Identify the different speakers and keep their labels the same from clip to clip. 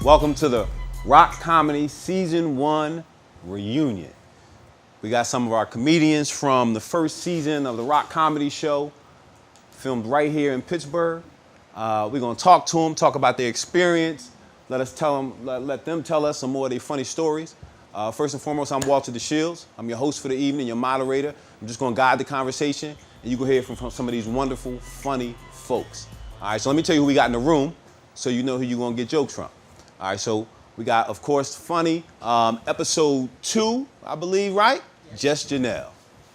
Speaker 1: Welcome to the Rock Comedy Season 1 reunion. We got some of our comedians from the first season of the Rock Comedy Show, filmed right here in Pittsburgh. We're gonna talk to them, talk about their experience, let them tell us some more of their funny stories. First and foremost, I'm Walter Deshields. I'm your host for the evening, your moderator. I'm just gonna guide the conversation, and you can hear from some of these wonderful, funny folks. All right, so let me tell you who we got in the room, so you know who you're gonna get jokes from. All right, so we got, of course, funny, episode 2, I believe, right? Yes. Just Janelle.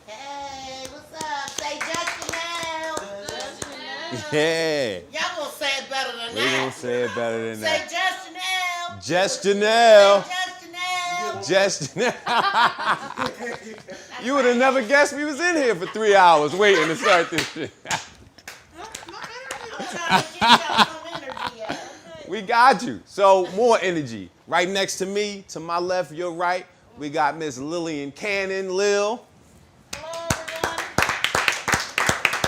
Speaker 2: Hey, what's up? Say Just Janelle.
Speaker 3: Just Janelle.
Speaker 1: Yeah.
Speaker 2: Y'all gonna say it better than
Speaker 1: We're
Speaker 2: that.
Speaker 1: gonna say it better than
Speaker 2: Say
Speaker 1: that.
Speaker 2: Just Janelle.
Speaker 1: Just Janelle.
Speaker 2: Say Just Janelle.
Speaker 1: Just Janelle. You would have never guessed we was in here for 3 hours waiting to start this shit.
Speaker 2: I'm trying to get y'all some energy out.
Speaker 1: We got you. So more energy. Right next to me, to my left, your right, we got Miss Lillian Cannon, Lil.
Speaker 2: Hello, everyone.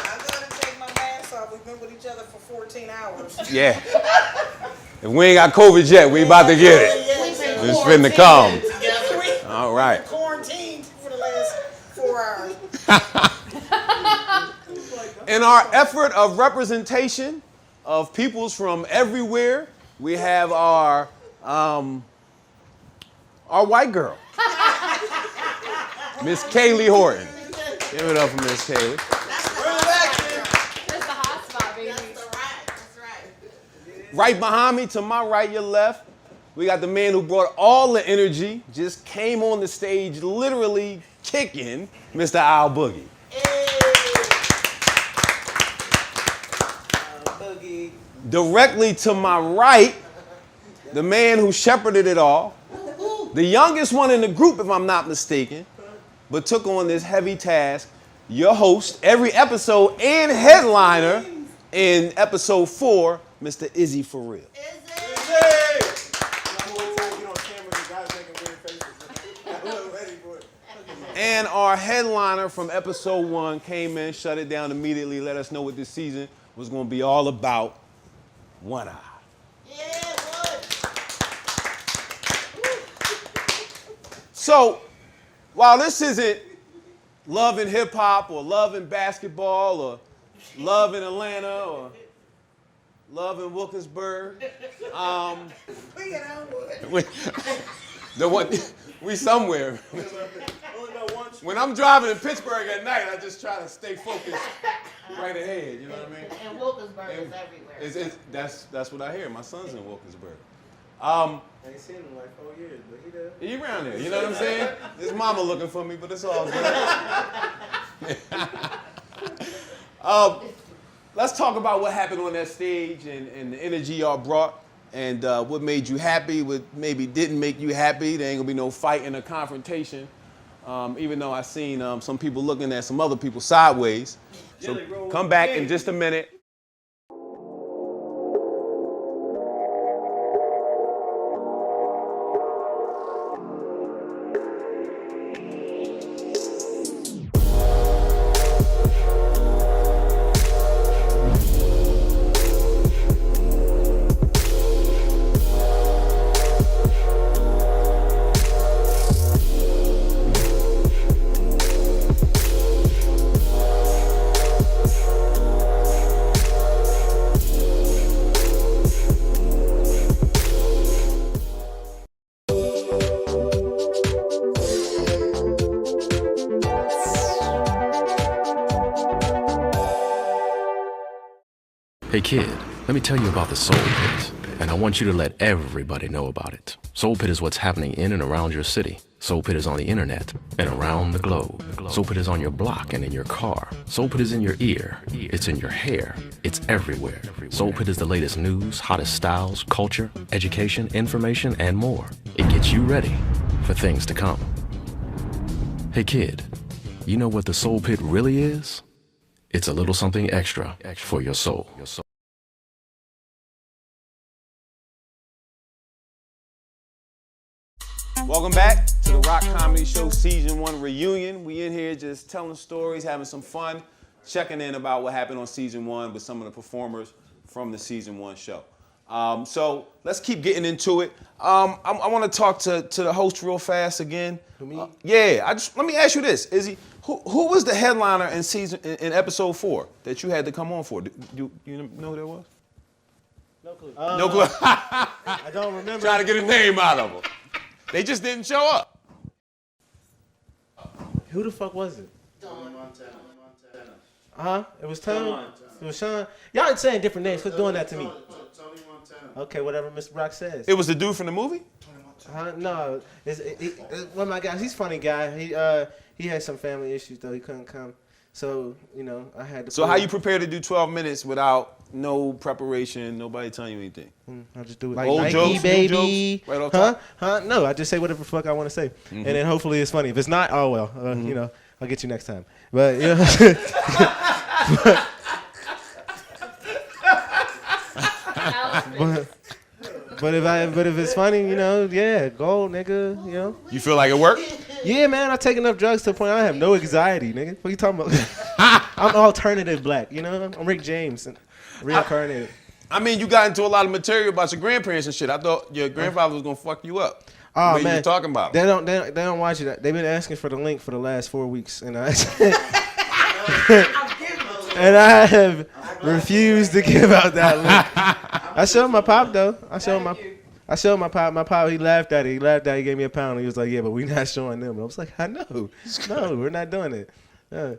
Speaker 3: I'm going to take my mask off. We've been with each other for 14 hours.
Speaker 1: Yeah. If we ain't got COVID yet, we about to get it. It's finna come. All right.
Speaker 3: Quarantined for the last 4 hours.
Speaker 1: In our effort of representation of peoples from everywhere, we have our white girl, Miss Kaylee Horton. Give it up for Miss Kaylee.
Speaker 2: That's
Speaker 4: That's the hot spot, baby.
Speaker 2: That's right.
Speaker 1: Right behind me, to my right, your left, we got the man who brought all the energy, just came on the stage literally kicking, Mr. Al Boogie.
Speaker 3: Boogie.
Speaker 1: Directly to my right, the man who shepherded it all, the youngest one in the group, if I'm not mistaken, but took on this heavy task, your host, every episode and headliner in episode 4, Mr. Izzy For Real. And our headliner from episode 1 came in, shut it down immediately, let us know what this season was going to be all about. One Eye.
Speaker 2: Yeah, boy.
Speaker 1: So, while this isn't love in hip hop or love in basketball or love in Atlanta or love in Wilkinsburg, we somewhere. When I'm driving in Pittsburgh at night, I just try to stay focused right ahead. You know what I mean?
Speaker 2: And Wilkinsburg is everywhere.
Speaker 1: That's what I hear. My son's in Wilkinsburg.
Speaker 5: I ain't seen him in like 4 years, but he does.
Speaker 1: He around there, you know what I'm saying? His mama looking for me, but it's all good. Let's talk about what happened on that stage and the energy y'all brought and what made you happy, what maybe didn't make you happy. There ain't gonna be no fighting or confrontation. Even though I seen some people looking at some other people sideways. So come back in just a minute.
Speaker 6: Hey kid, let me tell you about the Soul Pit, and I want you to let everybody know about it. Soul Pit is what's happening in and around your city. Soul Pit is on the internet and around the globe. Soul Pit is on your block and in your car. Soul Pit is in your ear. It's in your hair. It's everywhere. Soul Pit is the latest news, hottest styles, culture, education, information, and more. It gets you ready for things to come. Hey kid, you know what the Soul Pit really is? It's a little something extra for your soul.
Speaker 1: Welcome back to the Rock Comedy Show Season 1 reunion. We in here just telling stories, having some fun, checking in about what happened on Season 1 with some of the performers from the Season 1 show. So let's keep getting into it. I want to talk to the host real fast again.
Speaker 7: Who, me?
Speaker 1: Let me ask you this, Izzy. Who was the headliner in episode 4 that you had to come on for? You know who that was?
Speaker 7: No clue.
Speaker 1: No clue.
Speaker 7: I don't remember.
Speaker 1: Trying to get a name out of them. They just didn't show up.
Speaker 7: Who the fuck was it?
Speaker 5: Montana.
Speaker 7: It was Tony. It was Sean. Y'all ain't saying different names. Quit doing that to me.
Speaker 5: Tony Montana.
Speaker 7: Okay, whatever Mr. Brock says.
Speaker 1: It was the dude from the movie?
Speaker 7: No, it's one of my guys. He's a funny guy. He had some family issues though. He couldn't come. So I had to.
Speaker 1: So how you prepare to do 12 minutes without no preparation, nobody telling you anything?
Speaker 7: I just do it like
Speaker 1: Old
Speaker 7: Nike,
Speaker 1: jokes, new
Speaker 7: baby.
Speaker 1: jokes, right off top?
Speaker 7: No, I just say whatever the fuck I want to say, and then hopefully it's funny. If it's not, oh well. I'll get you next time. But but if it's funny, yeah, go, nigga,
Speaker 1: You feel like it worked?
Speaker 7: Yeah, man, I take enough drugs to the point I have no anxiety, nigga. What you talking about? I'm alternative black, I'm Rick James, reincarnated.
Speaker 1: I mean, you got into a lot of material about your grandparents and shit. I thought your grandfather was gonna fuck you up.
Speaker 7: Oh
Speaker 1: man,
Speaker 7: man,
Speaker 1: you talking about?
Speaker 7: They don't watch it. They've been asking for the link for the last 4 weeks, and I have refused to give out that link. I showed my pop though. I showed my pop. My pop, he laughed at it. He gave me a pound. He was like, "Yeah, but we're not showing them." And I was like, "I know, no, we're not doing it."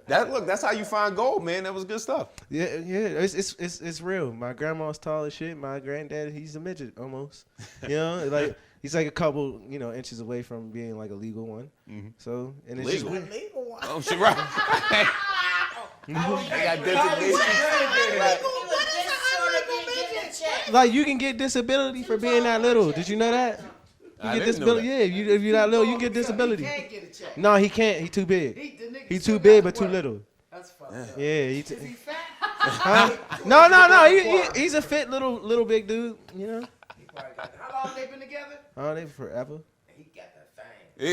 Speaker 1: That's how you find gold, man. That was good stuff.
Speaker 7: Yeah, it's real. My grandma's tall as shit. My granddad, he's a midget almost. Like he's like a couple, inches away from being like a legal one. Mm-hmm. So and it's
Speaker 1: Legal?
Speaker 7: just weird.
Speaker 3: Legal one.
Speaker 1: Oh shit, right. They got designation.
Speaker 7: Like you can get disability for being that little. Did you know that? You
Speaker 1: I
Speaker 7: get
Speaker 1: didn't know
Speaker 7: disability.
Speaker 1: that.
Speaker 7: Yeah, if you're that little, you can get disability.
Speaker 2: He can't get a check.
Speaker 7: No, he can't. He too big. He too
Speaker 2: still
Speaker 7: big
Speaker 2: got
Speaker 7: but too
Speaker 2: work.
Speaker 7: little.
Speaker 2: That's fucked up.
Speaker 7: Yeah.
Speaker 2: Is he fat?
Speaker 7: Huh? No. He's a fit little big dude.
Speaker 2: He probably got that. How long they been together?
Speaker 7: Oh, they forever.
Speaker 2: He got that thing.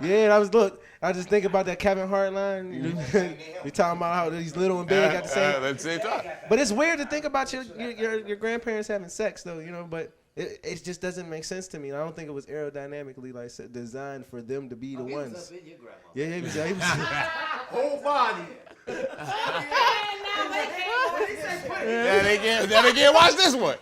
Speaker 1: Yeah.
Speaker 7: I just think about that Kevin Hart line. You talking about how he's little and big at the same.
Speaker 1: That's the same time.
Speaker 7: But it's weird to think about your grandparents having sex though, But it just doesn't make sense to me. I don't think it was aerodynamically designed for them to be the
Speaker 2: He
Speaker 7: ones.
Speaker 2: was up in your grandma.
Speaker 7: Yeah, he was.
Speaker 2: Whole body.
Speaker 1: That again. Watch this one.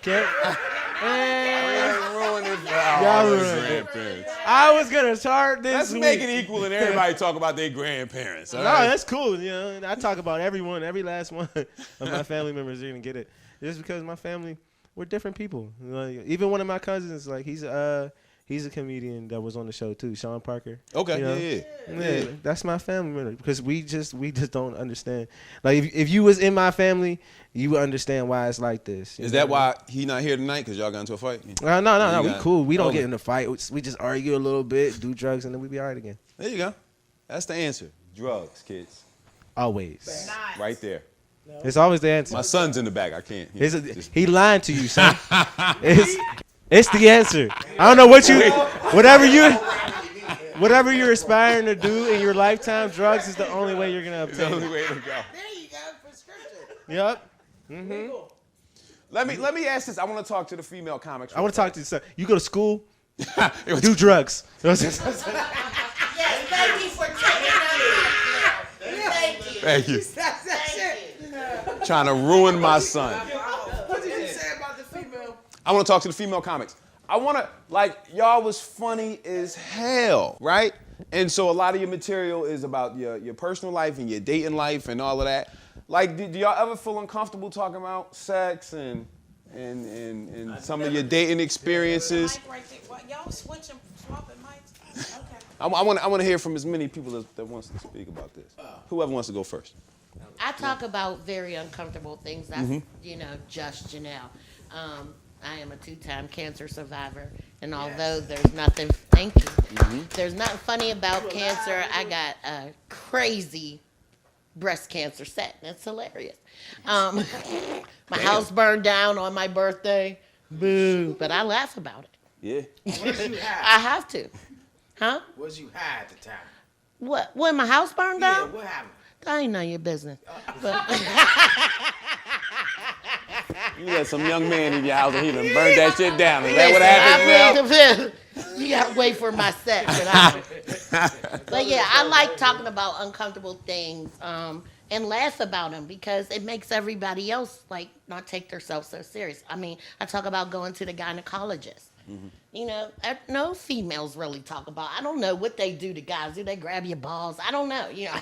Speaker 1: Ruin it for
Speaker 7: Y'all
Speaker 1: our
Speaker 7: ruined it.
Speaker 1: grandparents.
Speaker 7: I was gonna start this.
Speaker 1: Let's
Speaker 7: week.
Speaker 1: make it equal and everybody talk about their grandparents. All
Speaker 7: No,
Speaker 1: right?
Speaker 7: that's cool. I talk about everyone, every last one of my family members are gonna get it. Just because my family, we're different people. Even one of my cousins, he's a comedian that was on the show too, Sean Parker.
Speaker 1: Okay,
Speaker 7: Yeah, that's my family member because we just don't understand. Like if you was in my family, you would understand why it's like this.
Speaker 1: Is that why he not here tonight? Because y'all got into a fight?
Speaker 7: No. We
Speaker 1: got-
Speaker 7: cool. We don't
Speaker 1: Okay.
Speaker 7: get in a fight. We just argue a little bit, do drugs, and then we be all right again.
Speaker 1: There you go. That's the answer. Drugs, kids.
Speaker 7: Always.
Speaker 1: Right there.
Speaker 7: It's always the answer.
Speaker 1: My son's in the back. I can't.
Speaker 7: He lying to you, son. It's the answer. I don't know whatever you're aspiring to do in your lifetime, drugs is the only way you're gonna
Speaker 1: It's the
Speaker 7: obtain
Speaker 1: only
Speaker 7: it.
Speaker 1: way to go.
Speaker 2: There you go, prescription.
Speaker 7: Yep.
Speaker 1: Let me ask this. I want to talk to the female comics.
Speaker 7: I want to talk to you, son. You go to school,
Speaker 1: It was-
Speaker 7: do drugs.
Speaker 2: Yes, thank you for taking that. Thank you.
Speaker 1: Thank you.
Speaker 3: That's it.
Speaker 1: Trying to ruin my son.
Speaker 3: What did you say about the female?
Speaker 1: I want to talk to the female comics. I want to, y'all was funny as hell, right? And so a lot of your material is about your personal life and your dating life and all of that. Do y'all ever feel uncomfortable talking about sex and some of your dating experiences?
Speaker 3: Y'all switching, swapping mics? Okay.
Speaker 1: I want to hear from as many people that wants to speak about this. Whoever wants to go first.
Speaker 2: I talk about very uncomfortable things. That's, just Janelle. I am a 2-time cancer survivor, and although there's nothing, thank you, there's nothing funny about cancer, I got a crazy breast cancer set, and it's hilarious. My house burned down on my birthday, boo, but I laugh about it.
Speaker 1: Yeah.
Speaker 2: I have to. Huh?
Speaker 8: What did you hide at the time?
Speaker 2: What? When my house burned
Speaker 8: Yeah,
Speaker 2: down?
Speaker 8: what happened?
Speaker 2: That ain't none of your business. But
Speaker 1: You got some young man in your house and he done burned that shit down. Is that what happened now?
Speaker 2: You gotta wait for my set. But yeah, I like talking about uncomfortable things and laugh about them because it makes everybody else like not take themselves so serious. I mean, I talk about going to the gynecologist. Mm-hmm. You know, no females really talk about. I don't know what they do to guys. Do they grab your balls? I don't know. You know,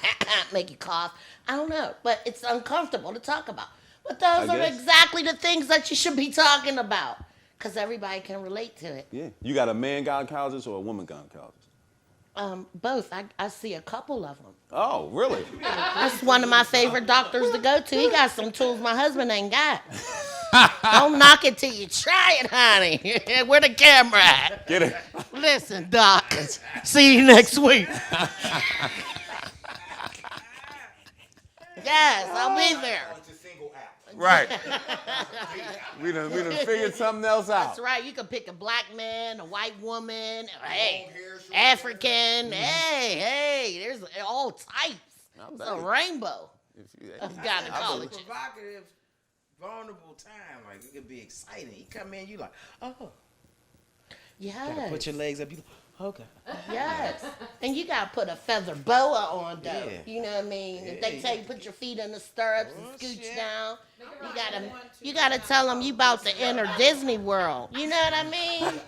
Speaker 2: make you cough. I don't know. But it's uncomfortable to talk about. But those are exactly the things that you should be talking about. Because everybody can relate to it.
Speaker 1: Yeah. You got a man gynecologist or a woman gynecologist?
Speaker 2: Both. I see a couple of them.
Speaker 1: Oh, really?
Speaker 2: That's one of my favorite doctors to go to. He got some tools my husband ain't got. Don't knock it till you try it, honey. Where the camera at?
Speaker 1: Get it.
Speaker 2: Listen, Doc. See you next week. Yes, I'll be there.
Speaker 1: Right. we done figured something else out.
Speaker 2: That's right. You can pick a black man, a white woman, hey, African. Hey, there's all types. It's a rainbow of gynecology.
Speaker 8: Provocative, vulnerable time. Like, it could be exciting. You come in, you like, oh.
Speaker 2: Yes.
Speaker 8: Gotta put your legs up. You okay.
Speaker 2: Yes. And you got to put a feather boa on, though.
Speaker 8: Yeah.
Speaker 2: You know what I mean? If they tell you put your feet in the stirrups and scooch down, you gotta tell them you about to enter Disney World. You know what I mean?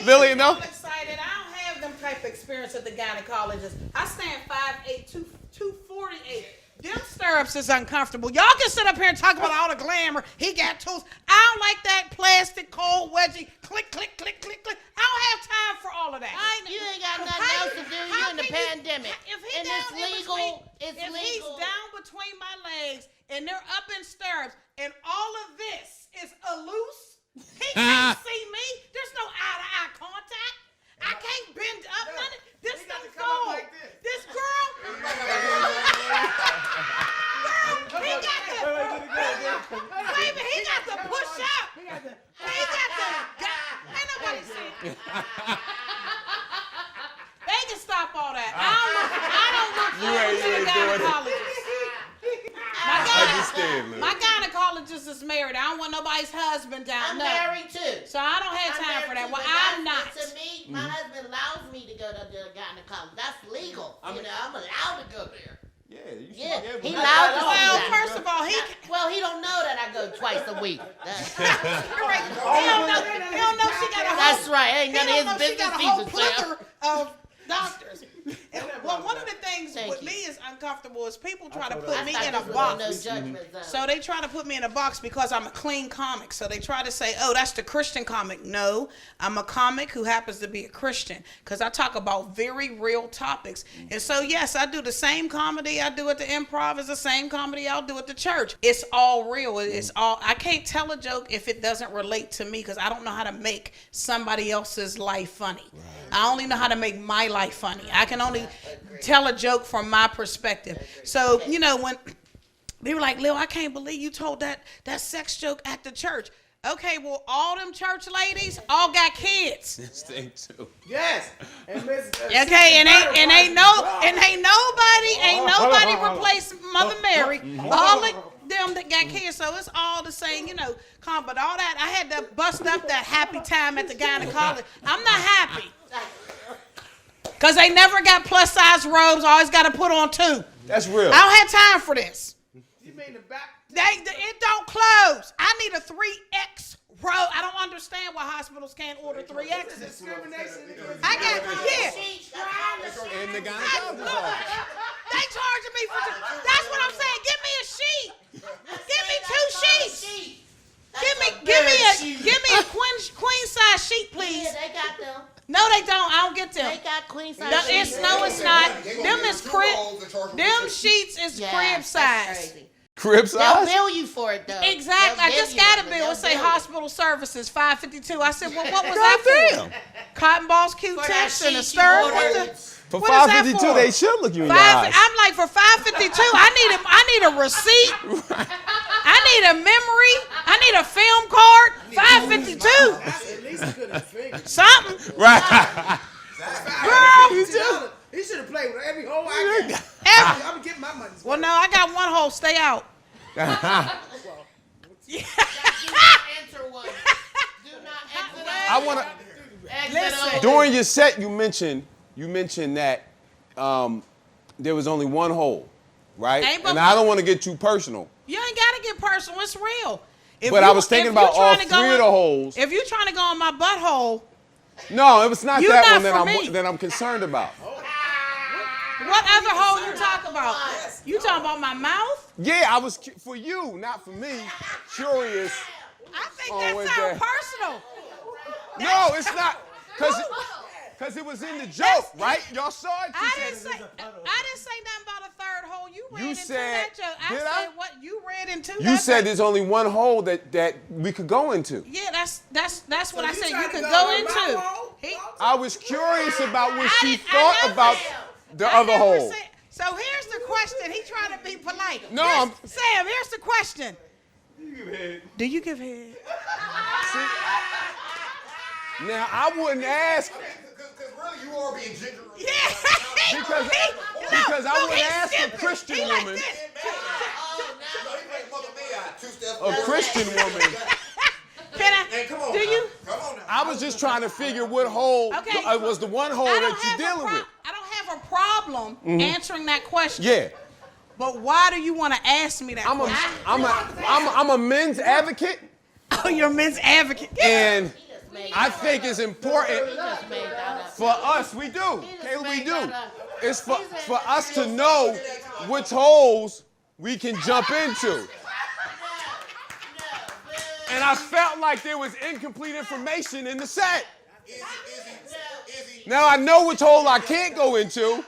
Speaker 1: Lily, no?
Speaker 3: I'm excited. I don't have them type of experience at the gynecologist. I stand 5'8", 248. Them stirrups is uncomfortable. Y'all can sit up here and talk about all the glamour. He got tools. I don't like that plastic cold wedgie. Click, click, click, click, click. I don't have time for all of that.
Speaker 2: You ain't got nothing else to do. You in the pandemic.
Speaker 3: If he
Speaker 2: and
Speaker 3: down
Speaker 2: it's legal. It's
Speaker 3: if
Speaker 2: legal.
Speaker 3: he's down between my legs and they're up in stirrups and all of this is a loose, he can't see me. There's no eye-to-eye contact. I can't bend up nothing. This don't fall. This girl. He got to. Baby, he got to push up. He got to. Ain't nobody seen it. They can stop all that. I don't look forward to the gynecologist. My gynecologist is married. I don't want nobody's husband down.
Speaker 2: I'm
Speaker 3: no.
Speaker 2: married too.
Speaker 3: So I don't have time for that. Well, I'm not.
Speaker 2: To me, my husband allows me to go to the gynecologist. That's legal. I'm allowed to go there.
Speaker 1: Yeah, you should
Speaker 2: Yeah,
Speaker 1: be able
Speaker 2: he
Speaker 1: to.
Speaker 2: allowed to.
Speaker 3: Well, first of all,
Speaker 2: he don't know that I go twice a week.
Speaker 3: You're right. He don't know she got a whole.
Speaker 2: That's right. Ain't none of his
Speaker 3: She
Speaker 2: business
Speaker 3: got a whole
Speaker 2: either, Sam.
Speaker 3: plethora of doctors. Well, one of the things with me is uncomfortable is people try to put me in a box. So they try to put me in a box because I'm a clean comic. So they try to say, oh, that's the Christian comic. No, I'm a comic who happens to be a Christian because I talk about very real topics. And so, yes, I do the same comedy I do at the Improv as the same comedy I'll do at the church. It's all real. It's all. I can't tell a joke if it doesn't relate to me because I don't know how to make somebody else's life funny. Right. I only know how to make my life funny. I can only tell a joke from my perspective. So, you know, when they were like, Lil, I can't believe you told that sex joke at the church. Okay, well, all them church ladies all got kids.
Speaker 1: This thing too.
Speaker 8: Yes. And
Speaker 3: Okay, and ain't nobody replace Mother Mary. All of them that got kids, so it's all the same, you know. But all that, I had to bust up that happy time at the gynecologist. I'm not happy. Because they never got plus size robes. I always got to put on two.
Speaker 1: That's real.
Speaker 3: I don't have time for this.
Speaker 8: You mean the back?
Speaker 3: It don't close. I need a 3X robe. I don't understand why hospitals can't order 3Xs.
Speaker 8: Discrimination.
Speaker 3: I got, yeah.
Speaker 1: In the gynecologist office.
Speaker 3: They charging me for, that's what I'm saying. Give me a sheet. Give me 2 sheets. Give me a queen size sheet, please.
Speaker 2: Yeah, they got them.
Speaker 3: No, they don't. I don't get them.
Speaker 2: They got queen size
Speaker 3: No,
Speaker 2: sheets.
Speaker 3: it's not. Them is crib. Them sheets is crib size.
Speaker 1: Crib
Speaker 2: They'll
Speaker 1: size?
Speaker 2: bill you for it though.
Speaker 3: Exactly. I
Speaker 2: They'll
Speaker 3: just
Speaker 2: bill
Speaker 3: got
Speaker 2: you,
Speaker 3: a
Speaker 2: but
Speaker 3: bill.
Speaker 2: they'll
Speaker 3: It say
Speaker 2: bill you.
Speaker 3: hospital services $552. I said, well, what was that for?
Speaker 1: Damn.
Speaker 3: Cotton balls,
Speaker 2: For
Speaker 3: Q-tips,
Speaker 2: that
Speaker 3: and a
Speaker 2: sheet you
Speaker 3: stirrup.
Speaker 2: ordered.
Speaker 1: For
Speaker 3: What is that
Speaker 1: $5.52,
Speaker 3: for?
Speaker 1: they should look you in your eyes.
Speaker 3: I'm like, for $552, I need a receipt. I need a memory. I need a film card. $552.
Speaker 8: That's at least good as fingers.
Speaker 3: Something.
Speaker 1: Right.
Speaker 3: Girl.
Speaker 8: He should have played with every hole I got. I'm getting my money.
Speaker 3: Well, no, I got one hole. Stay out.
Speaker 1: I want to. During your set, you mentioned that there was only one hole, right? And I don't want to get too personal.
Speaker 3: You ain't gotta get personal. It's real.
Speaker 1: But I was thinking about all three of the holes.
Speaker 3: If you're trying to go on my butthole,
Speaker 1: no, it was not
Speaker 3: you
Speaker 1: that
Speaker 3: not
Speaker 1: one
Speaker 3: for me.
Speaker 1: that I'm concerned about.
Speaker 3: What other hole you talking about? You talking about my mouth?
Speaker 1: Yeah, I was for you, not for me. Curious.
Speaker 3: I think that sounds personal.
Speaker 1: No, it's not, cause it was in the joke, right? Y'all saw it.
Speaker 3: I didn't say nothing about a third hole. You read into
Speaker 1: said,
Speaker 3: that joke. I
Speaker 1: did
Speaker 3: said
Speaker 1: I?
Speaker 3: what you read into.
Speaker 1: You said there's only one hole that we could go into.
Speaker 3: Yeah, that's what I said. You could go into.
Speaker 1: I was curious about what she thought about the other hole.
Speaker 3: So here's the question. He trying to be polite.
Speaker 1: No,
Speaker 3: Sam, here's the question. Do you give head?
Speaker 1: Now I wouldn't ask.
Speaker 9: Because really, you are being ginger.
Speaker 3: Yeah.
Speaker 1: Because I wouldn't ask a Christian woman. A Christian woman.
Speaker 3: Can I?
Speaker 9: Hey, come on.
Speaker 3: Do you?
Speaker 9: Come on now.
Speaker 1: I was just trying to figure what hole was the one hole that you're dealing with.
Speaker 3: I don't have a problem answering that question.
Speaker 1: Yeah.
Speaker 3: But why do you want to ask me that question?
Speaker 1: I'm a men's advocate.
Speaker 3: Oh, you're a men's advocate.
Speaker 1: And I think it's important for us. We do. Kaylee, we do. It's for us to know which holes we can jump into. And I felt like there was incomplete information in the set. Now I know which hole I can't go into.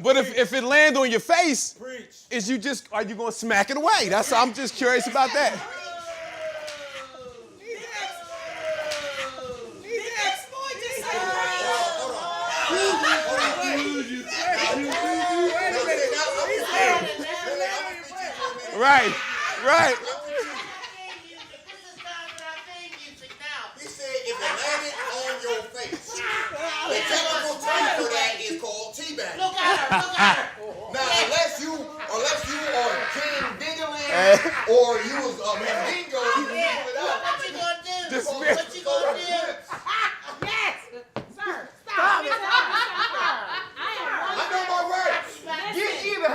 Speaker 1: But if it lands on your face, are you gonna smack it away? I'm just curious about that. Right.
Speaker 9: He said if it landed on your face, the technical term for that is called teabag.
Speaker 2: Look at her.
Speaker 9: Now, unless you are King Dingaling or you was Mandingo, you can pull it out.
Speaker 2: What you gonna do?
Speaker 1: This
Speaker 2: What
Speaker 1: man-
Speaker 2: you gonna do?
Speaker 3: Yes, sir. Stop.
Speaker 9: I know my rights. Get either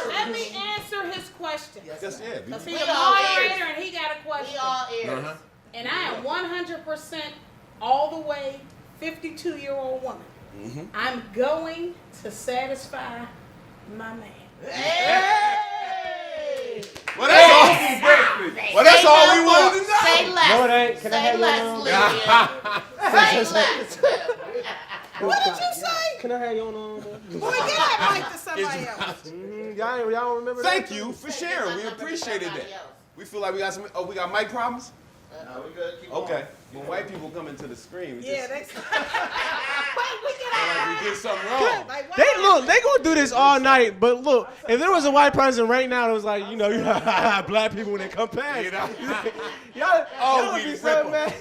Speaker 3: Let me answer his question.
Speaker 1: Yeah.
Speaker 3: Because he's
Speaker 2: We
Speaker 3: a
Speaker 2: all
Speaker 3: moderator and he got a
Speaker 2: We
Speaker 3: question.
Speaker 2: all ears.
Speaker 3: And I am 100% all the way 52-year-old woman. I'm going to satisfy my man.
Speaker 2: Hey!
Speaker 1: Well, that's all we wanted to know.
Speaker 2: Say less.
Speaker 7: No, it ain't. Can I
Speaker 2: Say
Speaker 7: have your
Speaker 2: less,
Speaker 7: number?
Speaker 2: Lillian. Say less.
Speaker 3: What did you say?
Speaker 7: Can I have your number?
Speaker 3: Boy, get that mic to somebody else.
Speaker 7: Y'all don't remember that?
Speaker 1: Thank you for sharing. We appreciated that. We feel like we got we got mic problems?
Speaker 5: No, we good. Keep
Speaker 1: Okay. When white people come into the screen, we
Speaker 3: Yeah,
Speaker 1: just
Speaker 3: they
Speaker 1: we did something wrong.
Speaker 7: They gonna do this all night. But look, if there was a white person right now that was like, you black people when they come past, y'all would be so mad.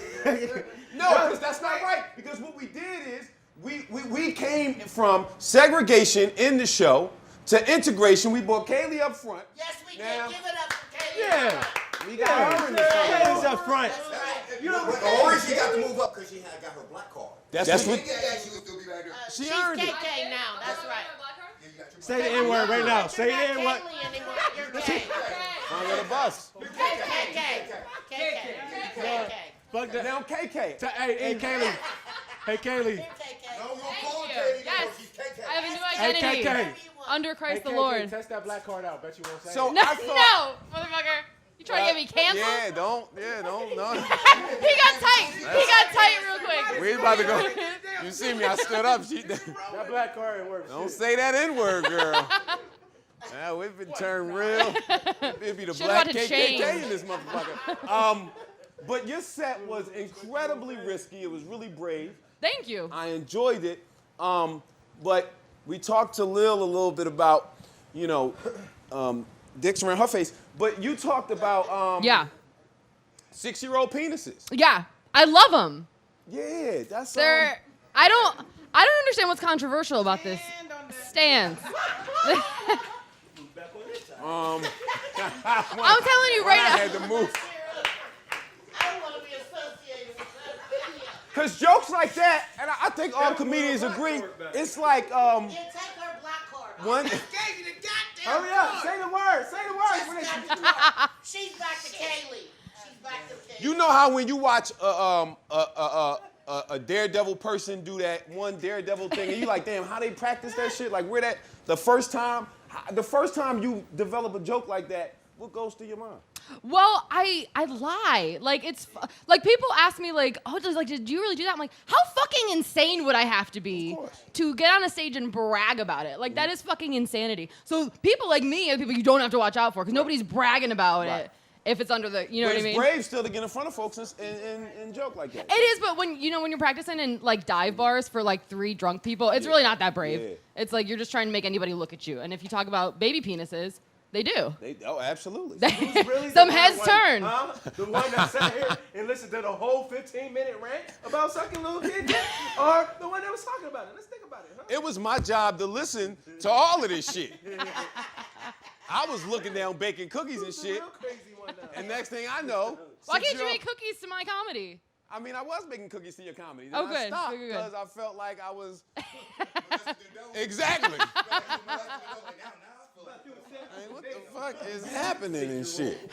Speaker 1: No, because that's not right. Because what we did is we came from segregation in the show to integration. We brought Kaylee up front.
Speaker 2: Yes, we
Speaker 1: Now-
Speaker 2: did. Give it up for Kaylee.
Speaker 7: Yeah.
Speaker 1: We got her in the front.
Speaker 7: Kaylee's up front.
Speaker 9: The only she got to move up because she had got her black card.
Speaker 1: That's
Speaker 9: She
Speaker 1: what
Speaker 9: didn't get that, she would still be back there.
Speaker 1: she
Speaker 2: She's
Speaker 1: earned it.
Speaker 2: KK now. That's right.
Speaker 7: Say the N-word right now. Say the
Speaker 2: You're
Speaker 7: N-word.
Speaker 2: not Kaylee anymore. You're K.
Speaker 1: Under the bus.
Speaker 2: KK.
Speaker 7: Fuck that.
Speaker 1: Now KK.
Speaker 7: Hey, Kaylee. Hey, Kaylee.
Speaker 9: No, you don't call her
Speaker 4: you.
Speaker 9: Katie,
Speaker 4: Yes.
Speaker 9: no, she's KK.
Speaker 4: I have a new
Speaker 7: Hey,
Speaker 4: identity.
Speaker 7: KK.
Speaker 4: Under Christ
Speaker 7: Hey,
Speaker 4: the
Speaker 7: KK,
Speaker 4: Lord.
Speaker 7: Test that black card out. Bet you won't say
Speaker 1: So
Speaker 7: it.
Speaker 4: No,
Speaker 1: I thought,
Speaker 4: no, motherfucker. You trying to get me canceled?
Speaker 1: Yeah, don't. No.
Speaker 4: He got tight. He got tight real quick.
Speaker 1: We about to go. You see me? I stood up.
Speaker 7: That black card works.
Speaker 1: Don't say that N-word, girl. Now we've been turned real. It'd be the
Speaker 4: Should've
Speaker 1: black
Speaker 4: bought a
Speaker 1: KKK
Speaker 4: chain.
Speaker 1: in this motherfucker. But your set was incredibly risky. It was really brave.
Speaker 4: Thank you.
Speaker 1: I enjoyed it. But we talked to Lil a little bit about, dicks around her face. But you talked about
Speaker 4: Yeah.
Speaker 1: 6-year-old penises.
Speaker 4: Yeah. I love them.
Speaker 1: Yeah, that's
Speaker 4: I don't understand what's controversial about this stance. I'm telling you right
Speaker 1: I
Speaker 4: now.
Speaker 1: had to move.
Speaker 2: I don't want to be associated
Speaker 1: Cause jokes like that, and I think all comedians agree, it's like
Speaker 2: take her black card.
Speaker 1: one.
Speaker 3: Gave you the goddamn
Speaker 7: Hurry up! Say the word! Say the word!
Speaker 2: She's back to Kaylee. She's back to Kaylee.
Speaker 1: You know how when you watch a daredevil person do that one daredevil thing, and you like, damn, how they practice that shit? Like, where that the first time you develop a joke like that, what goes through your mind?
Speaker 4: Well, I lie. Like it's like people ask me like, oh, did you really do that? I'm like, how fucking insane would I have to be to get on a stage and brag about it? Like that is fucking insanity. So people like me are people you don't have to watch out for because nobody's bragging about it if it's under the, you know what I mean?
Speaker 1: It's brave still to get in front of folks and joke like that.
Speaker 4: It is, but when you're practicing in like dive bars for like 3 drunk people, it's really not that brave.
Speaker 1: Yeah.
Speaker 4: It's like you're just trying to make anybody look at you. And if you talk about baby penises, they do.
Speaker 1: Absolutely.
Speaker 4: Some heads turn.
Speaker 7: The one that sat here and listened to the whole 15-minute rant about sucking little kids, or the one that was talking about it. Let's think about it, huh?
Speaker 1: It was my job to listen to all of this shit. I was looking down baking cookies and shit. And next thing I know,
Speaker 4: Why can't you make cookies to my comedy?
Speaker 1: I mean, I was making cookies to your comedy. Then
Speaker 4: Oh,
Speaker 1: I
Speaker 4: good.
Speaker 1: stopped
Speaker 4: Good.
Speaker 1: because I felt like I was exactly. I mean, what the fuck is happening and shit?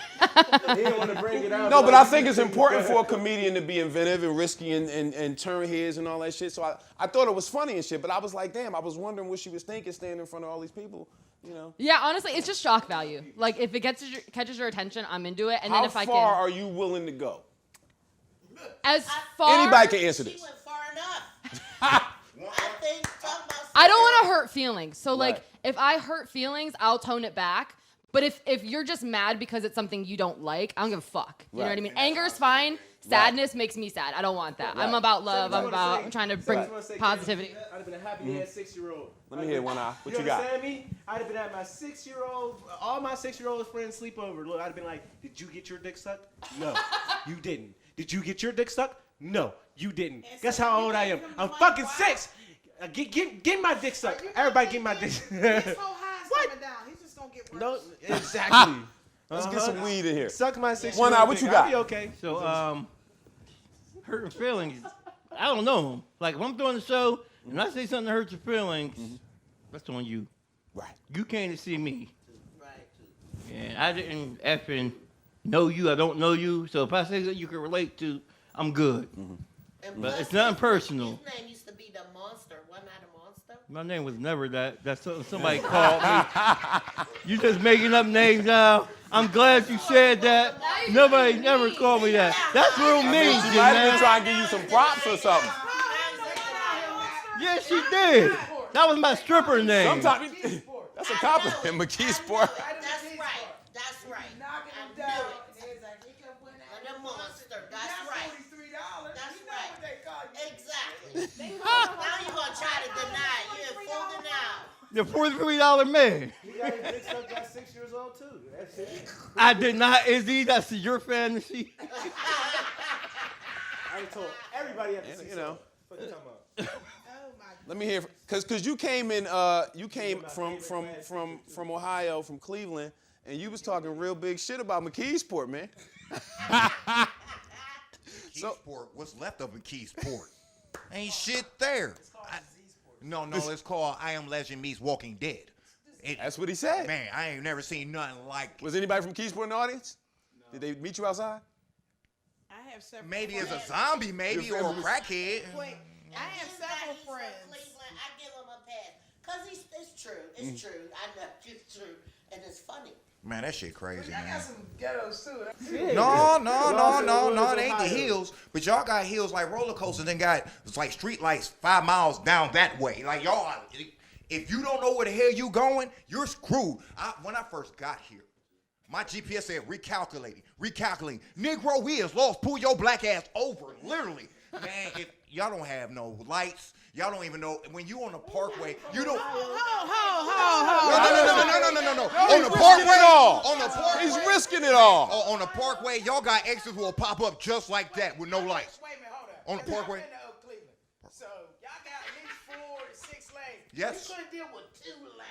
Speaker 7: He didn't want to bring it out.
Speaker 1: No, but I think it's important for a comedian to be inventive and risky and turn heads and all that shit. So I thought it was funny and shit, but I was like, damn, I was wondering what she was thinking standing in front of all these people, you know?
Speaker 4: Yeah, honestly, it's just shock value. Like, if it catches your attention, I'm into it. And then if I can...
Speaker 1: How far are you willing to go?
Speaker 4: As far...
Speaker 1: Anybody can answer this.
Speaker 2: She went far enough. I think, talk about
Speaker 4: I don't want to hurt feelings. So, like,
Speaker 1: Right.
Speaker 4: if I hurt feelings, I'll tone it back. But if you're just mad because it's something you don't like, I don't give a fuck. You know what I mean? Anger's fine. Sadness makes me sad. I don't want that. I'm about love. I'm trying to bring positivity.
Speaker 7: I'd have been a happy ass 6-year-old.
Speaker 1: Let me hear one eye. What you got?
Speaker 7: understand me? I'd have been at my 6-year-old, all my 6-year-old friends sleepover. Look, I'd have been like, did you get your dick sucked? No, you didn't. Did you get your dick sucked? No, you didn't. Guess how old I am? I'm fucking 6. Get my dick sucked. Everybody get my dick sucked.
Speaker 3: His whole high's coming down. He's just gonna get worse.
Speaker 7: No, exactly.
Speaker 1: Let's get some weed in here.
Speaker 7: Suck my 6-year-old
Speaker 1: One eye, what
Speaker 7: dick.
Speaker 1: you got?
Speaker 7: I'll be okay.
Speaker 10: So, hurting feelings, I don't know. Like, when I'm doing the show, and I say something that hurts your feelings, that's on you.
Speaker 1: Right.
Speaker 10: You came to see me.
Speaker 2: Right.
Speaker 10: And I didn't effing know you. I don't know you. So if I say something you can relate to, I'm good.
Speaker 2: And
Speaker 10: But
Speaker 2: plus,
Speaker 10: it's nothing personal.
Speaker 2: His name used to be the Monster. Wasn't that a monster?
Speaker 10: My name was never that. That's something somebody called me. You just making up names now. I'm glad you said that. Nobody never called me that. That's real mean,
Speaker 1: She might have been
Speaker 10: man.
Speaker 1: trying to give you some props or something.
Speaker 10: Yes, she did. That was my stripper name.
Speaker 1: Sometimes that's a compliment, McKee Sport.
Speaker 2: That's right. That's right. I knew it. The Monster. That's right. That's right. Exactly. Now you're gonna try to deny it. You're in full denial.
Speaker 10: The $43 man.
Speaker 7: He got his dick sucked at 6 years old, too. That's it.
Speaker 10: I did not, Izzy. That's your fantasy.
Speaker 7: I told everybody at the
Speaker 1: You know.
Speaker 7: What you talking about?
Speaker 1: Let me hear, cause you came from Ohio, from Cleveland, and you was talking real big shit about McKeesport, man.
Speaker 9: Keysport, what's left of Keysport? Ain't shit there. No, it's called I Am Legend Meets Walking Dead.
Speaker 1: That's what he said.
Speaker 9: Man, I ain't never seen nothing like it.
Speaker 1: Was anybody from Keysport in the audience? No. Did they meet you outside?
Speaker 3: I have several
Speaker 9: Maybe as
Speaker 3: friends.
Speaker 9: a zombie, maybe, or a crackhead.
Speaker 3: Wait, I have several
Speaker 2: He's from
Speaker 3: friends.
Speaker 2: Cleveland. I give him a pass. Cause it's true. It's true. I know it's true. And it's funny.
Speaker 9: Man, that shit crazy,
Speaker 3: I
Speaker 9: man.
Speaker 3: got some ghettos too.
Speaker 9: No, it ain't the hills. But y'all got hills like roller coasters, then got it's like street lights 5 miles down that way. Like y'all, if you don't know where the hell you going, you're screwed. When I first got here, my GPS said recalculating. Negro wheels lost, pull your black ass over, literally. Man, if y'all don't have no lights, y'all don't even know when you on the parkway, you don't. No. On the parkway,
Speaker 1: He's risking it all.
Speaker 9: on the parkway, y'all got extras will pop up just like that with no lights.
Speaker 3: Wait a minute, hold up.
Speaker 9: On the parkway?
Speaker 3: I've been to Cleveland. So y'all got at least 4 to 6 lanes.
Speaker 9: Yes.
Speaker 3: You couldn't deal with 2 lanes.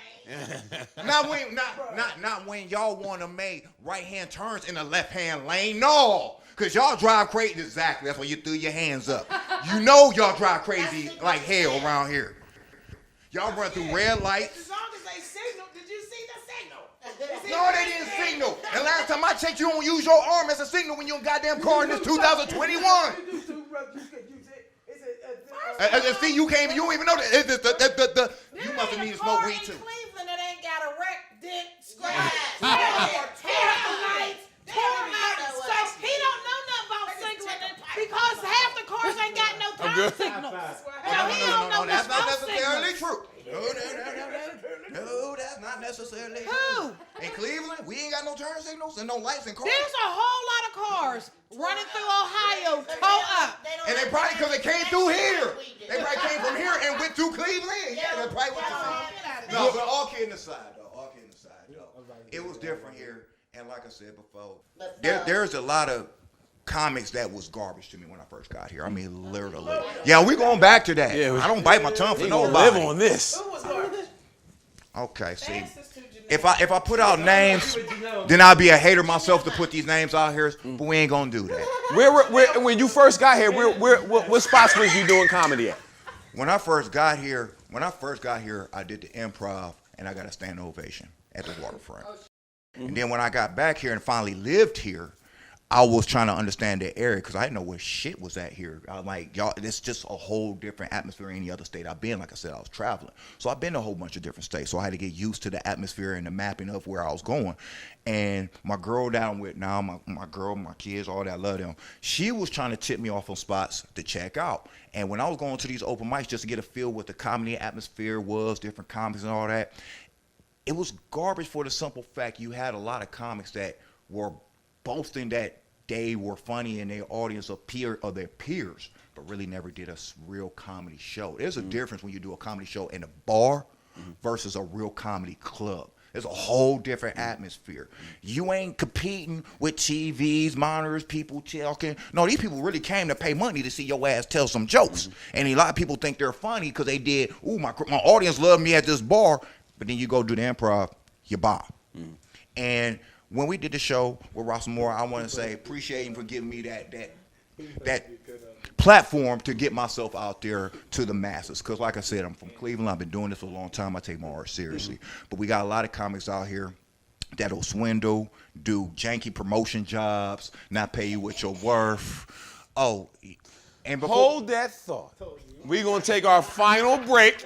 Speaker 9: Not when y'all want to make right-hand turns in the left-hand lane. No, because y'all drive crazy. Exactly. That's why you threw your hands up. You know y'all drive crazy like hell around here. Y'all run through red lights.
Speaker 3: As long as they signal, did you see the signal?
Speaker 9: No, they didn't signal. And last time I checked, you don't use your arm as a signal when you're in goddamn car in this 2021. See, you can't even, you don't even know that. You must have needed to smoke weed too.
Speaker 3: Cleveland that ain't got a wreck, dent, scratch, tear the lights, so he don't know nothing about signaling because half the cars ain't got no turn signals. So he don't know
Speaker 9: that's not
Speaker 3: nothing
Speaker 9: necessarily
Speaker 3: about
Speaker 9: true. No, that's not necessarily true.
Speaker 3: Who?
Speaker 9: In Cleveland, we ain't got no turn signals and no lights in cars.
Speaker 3: There's a whole lot of cars running through Ohio, toe up.
Speaker 9: And they probably, because they came through here. They probably came from here and went through Cleveland. Yeah, that's probably what they said. No, but all kidding aside, though, all kidding aside, it was different here. And like I said before, there's a lot of comics that was garbage to me when I first got here. I mean, literally. Yeah, we going back to that. Yeah, I don't bite my tongue for nobody.
Speaker 1: Live on this.
Speaker 3: Who was garbage?
Speaker 9: Okay, see. If I put out names, then I'll be a hater myself to put these names out here, but we ain't gonna do that.
Speaker 1: When you first got here, what spots was you doing comedy at?
Speaker 9: When I first got here, I did the Improv and I got a standing ovation at the waterfront. And then when I got back here and finally lived here, I was trying to understand the area because I didn't know where shit was at here. I was like, y'all, it's just a whole different atmosphere in any other state I've been. Like I said, I was traveling. So I've been to a whole bunch of different states. So I had to get used to the atmosphere and the mapping of where I was going. And my girl down with now, my girl, my kids, all that, I love them. She was trying to tip me off on spots to check out. And when I was going to these open mics just to get a feel what the comedy atmosphere was, different comics and all that, it was garbage for the simple fact you had a lot of comics that were boasting that they were funny in their audience of their peers, but really never did a real comedy show. There's a difference when you do a comedy show in a bar versus a real comedy club. There's a whole different atmosphere. You ain't competing with TVs, monitors, people talking. No, these people really came to pay money to see your ass tell some jokes. And a lot of people think they're funny because they did, my audience loved me at this bar, but then you go do the Improv, you bomb. And when we did the show with Ross Moore, I want to say appreciate him for giving me that platform to get myself out there to the masses. Because like I said, I'm from Cleveland. I've been doing this for a long time. I take my art seriously. But we got a lot of comics out here that'll swindle, do janky promotion jobs, not pay you what you're worth. Oh, and before,
Speaker 1: hold that thought. We're going to take our final break.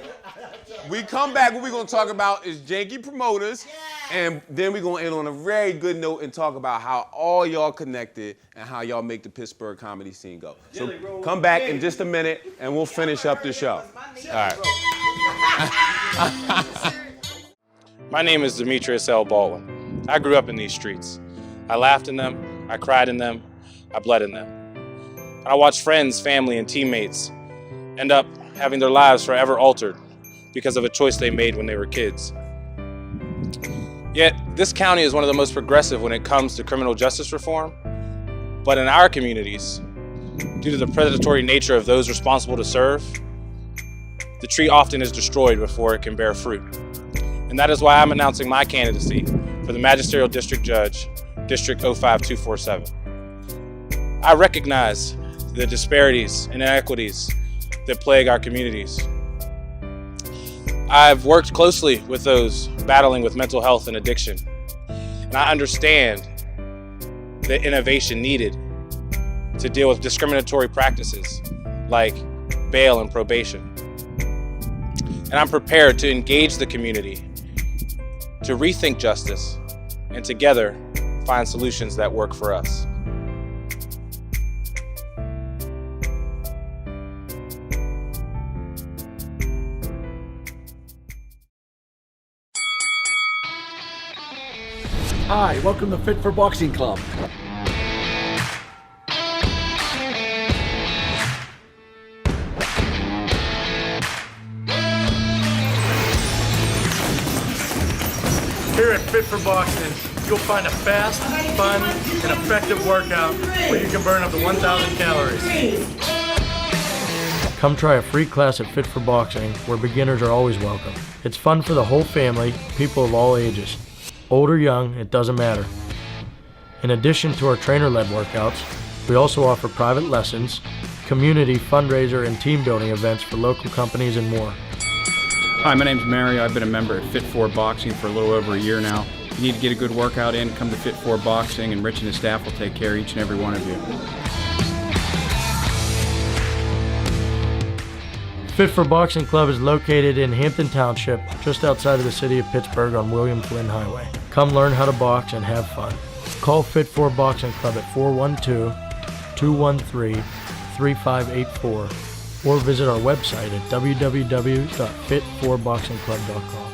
Speaker 1: We come back, what we're going to talk about is janky promoters, and then we're going to end on a very good note and talk about how all y'all connected and how y'all make the Pittsburgh comedy scene go. So come back in just a minute, and we'll finish up the show. All right.
Speaker 11: My name is Demetrius L. Baldwin. I grew up in these streets. I laughed in them, I cried in them, I bled in them. I watched friends, family, and teammates end up having their lives forever altered because of a choice they made when they were kids. Yet, this county is one of the most progressive when it comes to criminal justice reform, but in our communities, due to the predatory nature of those responsible to serve, the tree often is destroyed before it can bear fruit. And that is why I'm announcing my candidacy for the Magisterial District Judge, District 05247. I recognize the disparities and inequities that plague our communities. I've worked closely with those battling with mental health and addiction, and I understand the innovation needed to deal with discriminatory practices like bail and probation. And I'm prepared to engage the community to rethink justice and together find solutions that work for us.
Speaker 12: Hi, welcome to Fit for Boxing Club.
Speaker 13: Here at Fit for Boxing, you'll find a fast, fun, and effective workout where you can burn up to 1,000 calories.
Speaker 12: Come try a free class at Fit for Boxing, where beginners are always welcome. It's fun for the whole family, people of all ages. Old or young, it doesn't matter. In addition to our trainer-led workouts, we also offer private lessons, community, fundraiser, and team building events for local companies and more.
Speaker 14: Hi, my name's Mary. I've been a member at Fit for Boxing for a little over a year now. If you need to get a good workout in, come to Fit for Boxing, and Rich and his staff will take care of each and every one of you.
Speaker 12: Fit for Boxing Club is located in Hampton Township, just outside of the city of Pittsburgh on William Flynn Highway. Come learn how to box and have fun. Call Fit for Boxing Club at 412-213-3584 or visit our website at www.fit4boxingclub.com.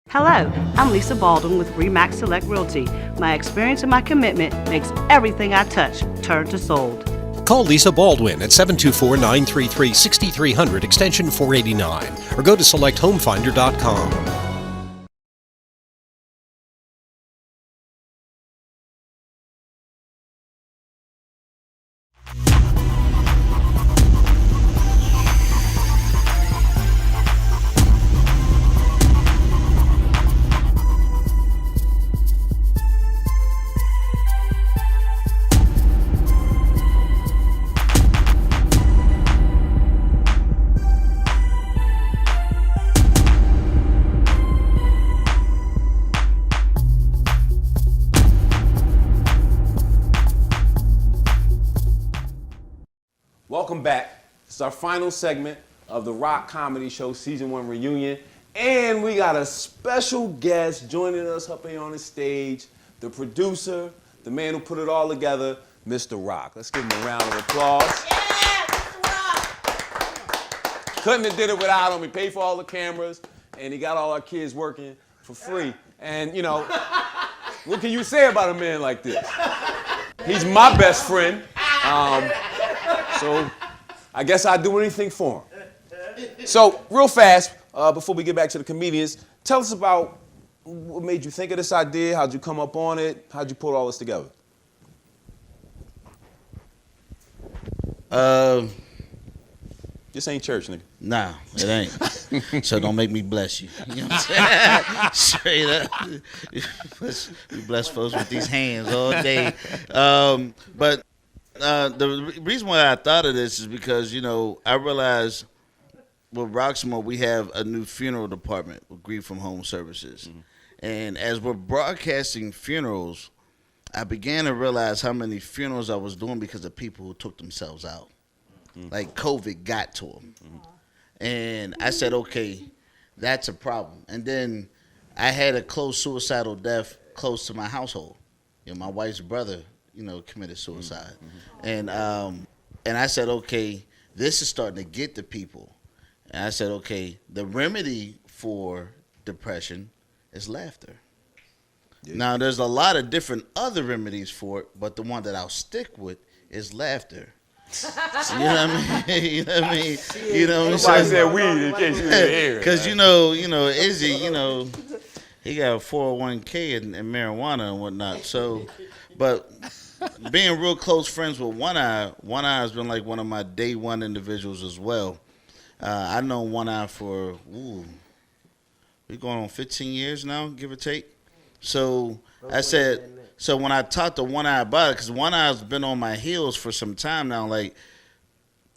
Speaker 15: Hello, I'm Lisa Baldwin with Remax Select Realty. My experience and my commitment makes everything I touch turn to sold.
Speaker 16: Call Lisa Baldwin at 724-933-6300 extension 489 or go to selecthomefinder.com.
Speaker 1: Welcome back. This is our final segment of the Rock Comedy Show Season 1 reunion. And we got a special guest joining us up here on the stage, the producer, the man who put it all together, Mr. Rock. Let's give him a round of applause.
Speaker 2: Yeah, Mr. Rock.
Speaker 1: Couldn't have did it without him. He paid for all the cameras, and he got all our kids working for free. And, you know, what can you say about a man like this? He's my best friend. So I guess I'd do anything for him. So real fast, before we get back to the comedians, tell us about what made you think of this idea, how'd you come up on it, how'd you put all this together? This ain't church, nigga.
Speaker 17: Nah, it ain't. So don't make me bless you. You know what I'm saying? Straight up. We bless folks with these hands all day. But the reason why I thought of this is because, you know, I realized with Roxmo we have a new funeral department with Grief from Home Services. Mm-hmm. And as we're broadcasting funerals, I began to realize how many funerals I was doing because of people who took themselves out. Mm-hmm. Like COVID got to them. Mm-hmm. And I said, okay, that's a problem. And then I had a close suicidal death close to my household. You know, my wife's brother, you know, committed suicide. Mm-hmm. And I said, okay, this is starting to get to people. And I said, okay, the remedy for depression is laughter. Yeah. Now, there's a lot of different other remedies for it, but the one that I'll stick with is laughter. You know what I mean? You know what I mean? You know what I'm saying?
Speaker 1: Somebody said weed in case you didn't hear it.
Speaker 17: Because, you know, Izzy, you know, he got a 401k and marijuana and whatnot. So, but being real close friends with One Eye has been like one of my day one individuals as well. I've known One Eye for, we're going on 15 years now, give or take. So I said, so when I talked to One Eye about it, because One Eye's been on my heels for some time now, like,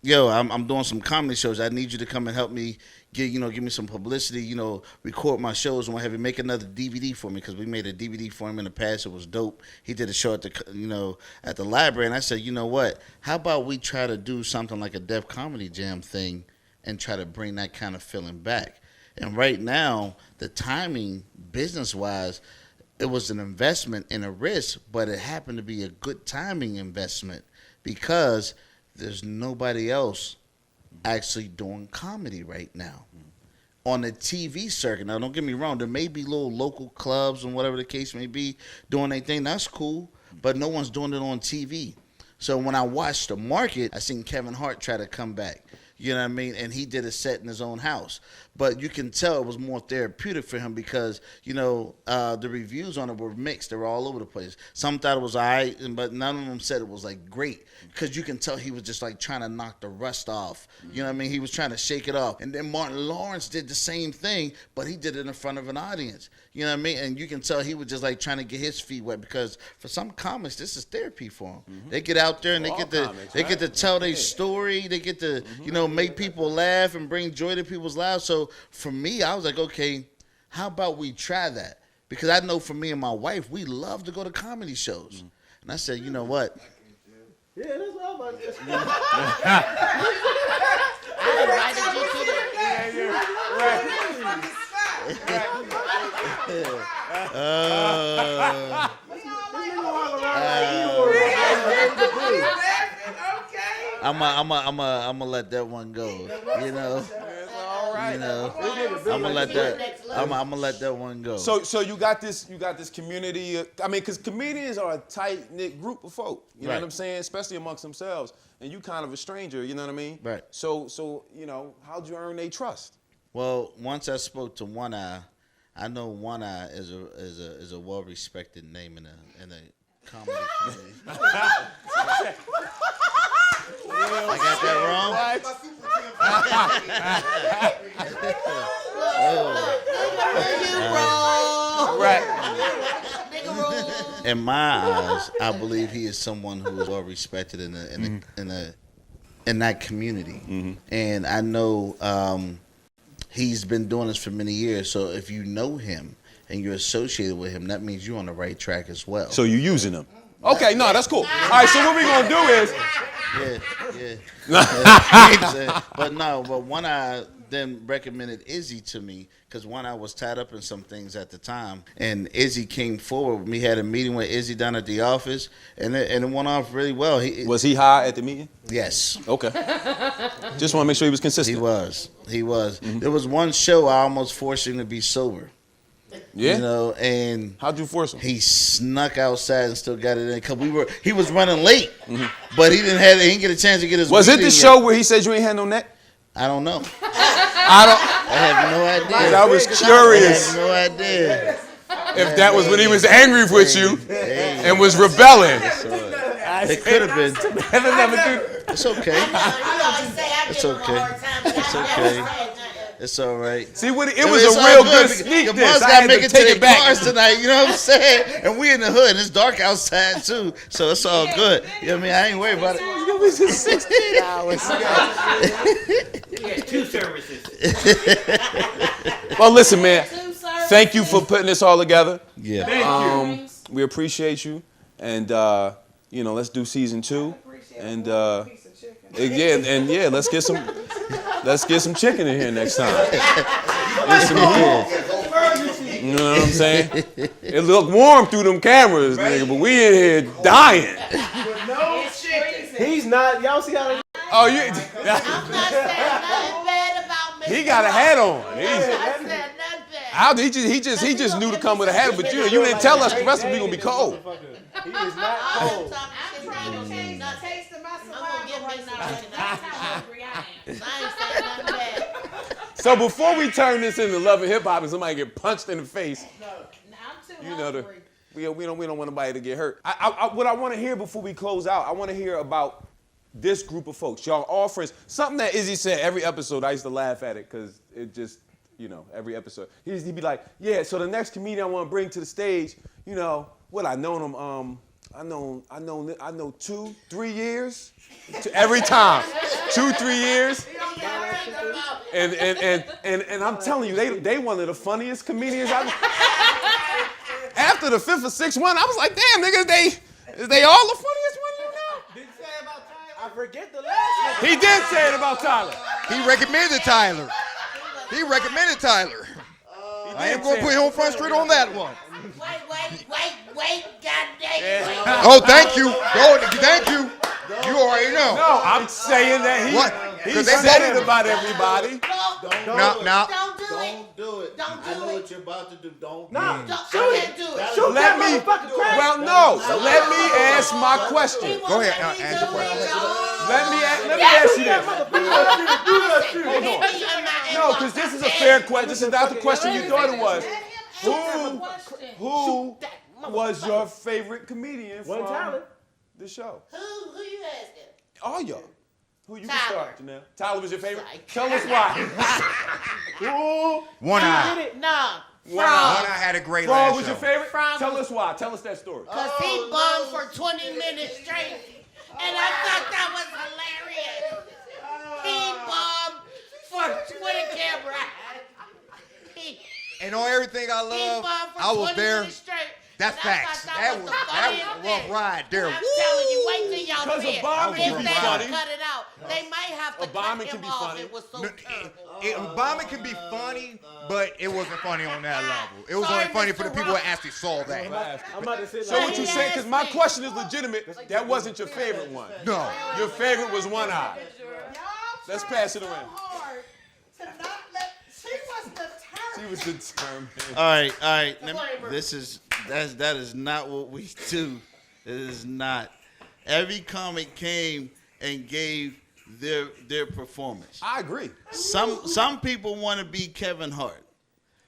Speaker 17: yo, I'm doing some comedy shows. I need you to come and help me give me some publicity, record my shows and what have you, make another DVD for me, because we made a DVD for him in the past. It was dope. He did a show at the library, and I said, you know what? How about we try to do something like a Def Comedy Jam thing and try to bring that kind of feeling back? And right now, the timing, business-wise, it was an investment and a risk, but it happened to be a good timing investment because there's nobody else actually doing comedy right now on the TV circuit. Now, don't get me wrong. There may be little local clubs and whatever the case may be doing their thing. That's cool, but no one's doing it on TV. So when I watched the market, I seen Kevin Hart try to come back. You know what I mean? And he did a set in his own house. But you can tell it was more therapeutic for him because, the reviews on it were mixed. They were all over the place. Some thought it was all right, but none of them said it was, like, great. Because you can tell he was just, like, trying to knock the rust off. You know what I mean? He was trying to shake it off. And then Martin Lawrence did the same thing, but he did it in front of an audience. You know what I mean? And you can tell he was just, like, trying to get his feet wet because for some comics, this is therapy for them. Mm-hmm. They get out there and they get to tell their story. They get to, make people laugh and bring joy to people's lives. So for me, I was like, okay, how about we try that? Because I know for me and my wife, we love to go to comedy shows. Mm-hmm. And I said, you know what?
Speaker 7: Yeah, that's what I'm about to say.
Speaker 2: I invited you to the...
Speaker 17: I'm gonna let that one go. I'm gonna let that one go.
Speaker 1: So you got this community. Because comedians are a tight knit group of folk. You know what I'm saying, especially amongst themselves. And you kind of a stranger. You know what I mean?
Speaker 17: Right.
Speaker 1: So how'd you earn their trust?
Speaker 17: Well, once I spoke to One Eye, I know One Eye is a well respected name in a comedy community. I got that wrong? In my eyes, I believe he is someone who is well respected in that community, and I know he's been doing this for many years. So if you know him and you're associated with him, that means you're on the right track as well.
Speaker 1: So you're using him. Okay, no, that's cool. All right, so what we're gonna do is.
Speaker 17: But One Eye then recommended Izzy to me because One Eye was tied up in some things at the time, and Izzy came forward. We had a meeting with Izzy down at the office, and it went off really well.
Speaker 1: Was he high at the meeting?
Speaker 17: Yes.
Speaker 1: Okay. Just want to make sure he was consistent.
Speaker 17: He was. Mm-hmm. There was one show I almost forced him to be sober.
Speaker 1: Yeah.
Speaker 17: And
Speaker 1: how'd you force him?
Speaker 17: He snuck outside and still got it in because he was running late, but he didn't get a chance to get his.
Speaker 1: Was it the show where he said you ain't had no neck?
Speaker 17: I don't know.
Speaker 1: I
Speaker 17: have no idea.
Speaker 1: I was curious.
Speaker 17: I have no idea.
Speaker 1: If that was when he was angry with you and was rebelling.
Speaker 17: It could have been. It's okay. It's okay. It's okay. It's all right.
Speaker 1: See, it was a real good sneak
Speaker 17: The
Speaker 1: diss.
Speaker 17: boys got to make it to their cars tonight, you know what I'm saying? And we in the hood, and it's dark outside, too. So it's all good. You know what I mean? I ain't worried about it.
Speaker 1: It was just 16 hours.
Speaker 8: Yeah, 2 services.
Speaker 1: Well, listen, man. Thank you for putting this all together.
Speaker 17: Yeah.
Speaker 8: Thank you.
Speaker 1: We appreciate you. And, let's do season 2. And, let's get some chicken in here next time. You know what I'm saying? It looked warm through them cameras, nigga, but we in here dying.
Speaker 7: No chicken. He's not. Y'all see how they...
Speaker 1: Oh, you.
Speaker 2: I'm not saying nothing bad about Mr.
Speaker 1: He got a hat on.
Speaker 2: I said nothing bad.
Speaker 1: He just knew to come with a hat, but you didn't tell us the rest of it gonna be cold.
Speaker 7: He is not cold.
Speaker 2: I'm trying to change the taste of my saliva right now. That's how hungry I am. I ain't saying nothing bad.
Speaker 1: So before we turn this into Love and Hip Hop and somebody get punched in the face,
Speaker 2: I'm too hungry.
Speaker 1: we don't want nobody to get hurt. What I want to hear before we close out, I want to hear about this group of folks. Y'all all friends. Something that Izzy said every episode, I used to laugh at it because it just, every episode. He'd be like, yeah, so the next comedian I want to bring to the stage, I known him, I know 2-3 years. Every time. 2-3 years. And I'm telling you, they one of the funniest comedians I've. After the 5th or 6th one, I was like, damn, nigga, is they all the funniest one you know?
Speaker 7: Did you say about Tyler? I forget the last one.
Speaker 1: He did say it about Tyler.
Speaker 9: He recommended Tyler. I am going to put him on Front Street on that one.
Speaker 2: Wait, goddamn.
Speaker 9: Oh, thank you. Thank you. You already know.
Speaker 1: No, I'm saying that he said it about everybody.
Speaker 7: Don't do it. I know what you're about to do. Don't do it.
Speaker 1: Shoot let me. Well, no. Let me ask my question.
Speaker 9: Go ahead. Answer the question.
Speaker 1: Let me ask. let me ask you this. Hold on. No, because this is a fair question. This is not the question you thought it was. Who was your favorite comedian from the show?
Speaker 2: Who you asking?
Speaker 1: All y'all. Who you can
Speaker 2: Tyler.
Speaker 1: start, Janelle? Tyler was your favorite? Tell us why. Who?
Speaker 9: One Eye.
Speaker 2: No.
Speaker 9: One Eye had a great
Speaker 1: Frog
Speaker 9: last
Speaker 1: was your
Speaker 9: show.
Speaker 1: favorite?
Speaker 2: Frog
Speaker 1: Tell
Speaker 2: was-
Speaker 1: us why. Tell us that story.
Speaker 2: Because he bombed for 20 minutes straight. And I thought that was hilarious. He bombed with a camera.
Speaker 9: And on everything I love, I was there. That's facts. That was a rough ride there.
Speaker 2: I'm telling you, wait till y'all
Speaker 1: Because
Speaker 2: see
Speaker 1: a bombing
Speaker 2: it.
Speaker 1: can
Speaker 2: If
Speaker 1: be
Speaker 2: they
Speaker 1: funny.
Speaker 2: don't cut it out, they might have to
Speaker 1: A bombing
Speaker 2: cut
Speaker 1: can
Speaker 2: him
Speaker 1: be
Speaker 2: off.
Speaker 1: funny.
Speaker 2: It was so terrible.
Speaker 9: Bombing can be funny, but it wasn't funny on that level. It was only funny for the people that actually saw that.
Speaker 7: I'm about to say
Speaker 1: So what you saying, because my question is legitimate, that wasn't your favorite one.
Speaker 9: No.
Speaker 1: Your favorite was One Eye. Let's pass it around. She was determined.
Speaker 17: All right. That is not what we do. It is not. Every comic came and gave their performance.
Speaker 1: I agree.
Speaker 17: Some people want to be Kevin Hart.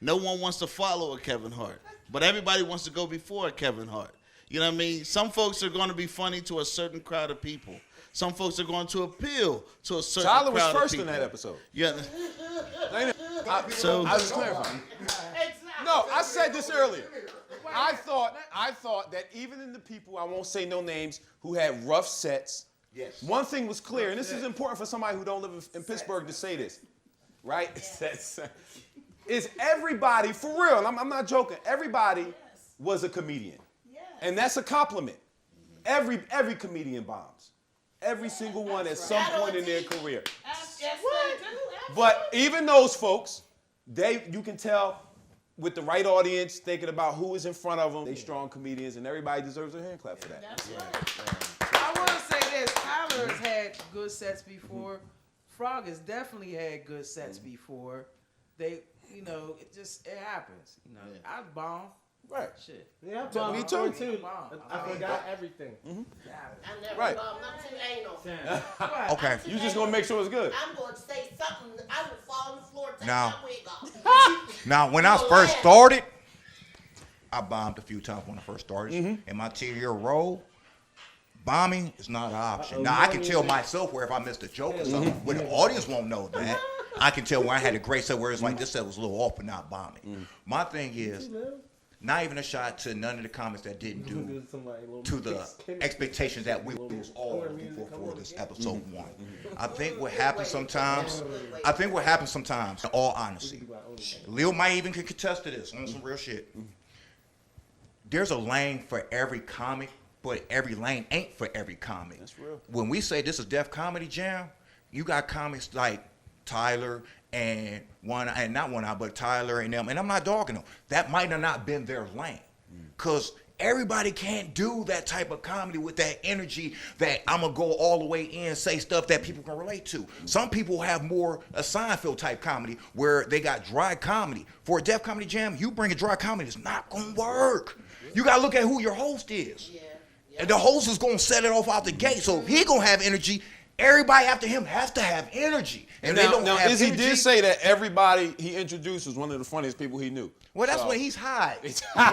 Speaker 17: No one wants to follow a Kevin Hart, but everybody wants to go before a Kevin Hart. You know what I mean? Some folks are going to be funny to a certain crowd of people. Some folks are going to appeal to a certain
Speaker 1: Tyler was
Speaker 17: crowd of
Speaker 1: first
Speaker 17: people.
Speaker 1: in that episode.
Speaker 17: Yeah.
Speaker 1: So I was clarifying. No, I said this earlier. I thought that even in the people, I won't say no names, who had rough sets,
Speaker 9: yes.
Speaker 1: One thing was clear, and this is important for somebody who don't live in Pittsburgh to say this, right? Is everybody, for real, I'm not joking, everybody was a comedian. And that's a compliment. Every comedian bombs. Every single one at some point in their career. But even those folks, you can tell with the right audience, thinking about who is in front of them, they strong comedians, and everybody deserves a hand clap for that.
Speaker 8: I want to say this. Tyler has had good sets before. Frog has definitely had good sets before. It happens. I bomb.
Speaker 1: Right.
Speaker 8: Shit.
Speaker 7: Yeah,
Speaker 1: Me too.
Speaker 7: I forgot everything.
Speaker 2: I never
Speaker 1: Right.
Speaker 2: bombed. I'm too anal.
Speaker 9: Okay.
Speaker 1: You just gonna make sure it's good.
Speaker 2: I'm going to say something. I will fall on the floor and take
Speaker 9: Now-
Speaker 2: my wig off.
Speaker 9: Now, when I first started, I bombed a few times when I first started. In my 10-year role, bombing is not an option. Now, I can tell myself where if I missed a joke or something, but the audience won't know that. I can tell where I had a great set where it's like, this set was a little off, but not bombing. My thing is, not even a shot to none of the comments that didn't do to the expectations that we was all looking for this episode 1. I think what happens sometimes, in all honesty, Lil might even could contest to this on some real shit. There's a lane for every comic, but every lane ain't for every comic.
Speaker 1: That's real.
Speaker 9: When we say this is Def Comedy Jam, you got comics like Tyler and not One Eye, but Tyler and them, and I'm not dogging them. That might have not been their lane, because everybody can't do that type of comedy with that energy that I'm gonna go all the way in, say stuff that people can relate to. Some people have more a Seinfeld type comedy where they got dry comedy. For a Def Comedy Jam, you bring a dry comedy, it's not gonna work. You gotta look at who your host is. And the host is gonna set it off out the gate. So if he gonna have energy, everybody after him has to have energy. And they don't have
Speaker 1: Izzy
Speaker 9: energy.
Speaker 1: did say that everybody he introduced was one of the funniest people he knew.
Speaker 9: Well, that's
Speaker 1: So-
Speaker 9: when he's high.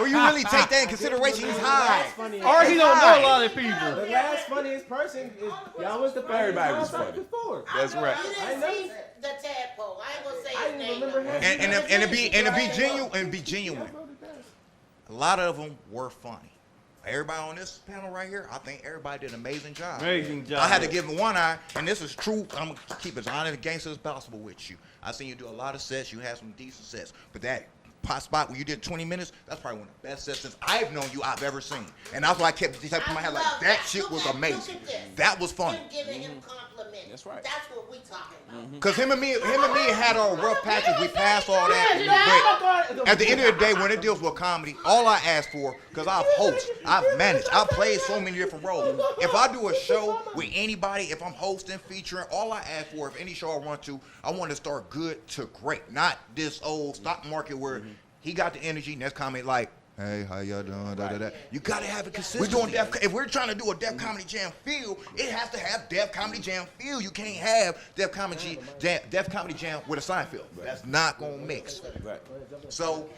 Speaker 9: Or you really take that in consideration, he's high.
Speaker 10: Or he don't know a lot of people.
Speaker 7: The last funniest person is y'all was the funniest
Speaker 1: Everybody was
Speaker 7: contact
Speaker 1: funny.
Speaker 7: before.
Speaker 1: That's right.
Speaker 2: You didn't see the tadpole. I ain't going to say his name.
Speaker 7: remember
Speaker 2: no
Speaker 7: him.
Speaker 2: more.
Speaker 9: And to be genuine. A lot of them were funny. Everybody on this panel right here, I think everybody did an amazing job.
Speaker 10: Amazing job.
Speaker 9: I had to give him One Eye, and this is true. I'm gonna keep as honest and gangster as possible with you. I seen you do a lot of sets. You had some decent sets, but that pot spot where you did 20 minutes, that's probably one of the best sets since I've known you I've ever seen. And that's why I kept in my head like that shit was amazing. That was funny.
Speaker 2: Him giving him compliments.
Speaker 1: That's right.
Speaker 2: That's what we talking about.
Speaker 9: Cause him and me had our rough patches. We passed all that. But at the end of the day, when it deals with comedy, all I ask for, cause I've hosted, I've managed, I've played so many different roles. If I do a show with anybody, if I'm hosting, featuring, all I ask for, if any show I want to start good to great, not this old stock market where he got the energy. Next comment like, Hey, how y'all doing? Da, da, da. You gotta have it consistent. We're doing if we're trying to do a Def Comedy Jam feel, it has to have Def Comedy Jam feel. You can't have Def Comedy Jam with a Seinfeld. That's not gonna mix.
Speaker 1: Right.
Speaker 9: So,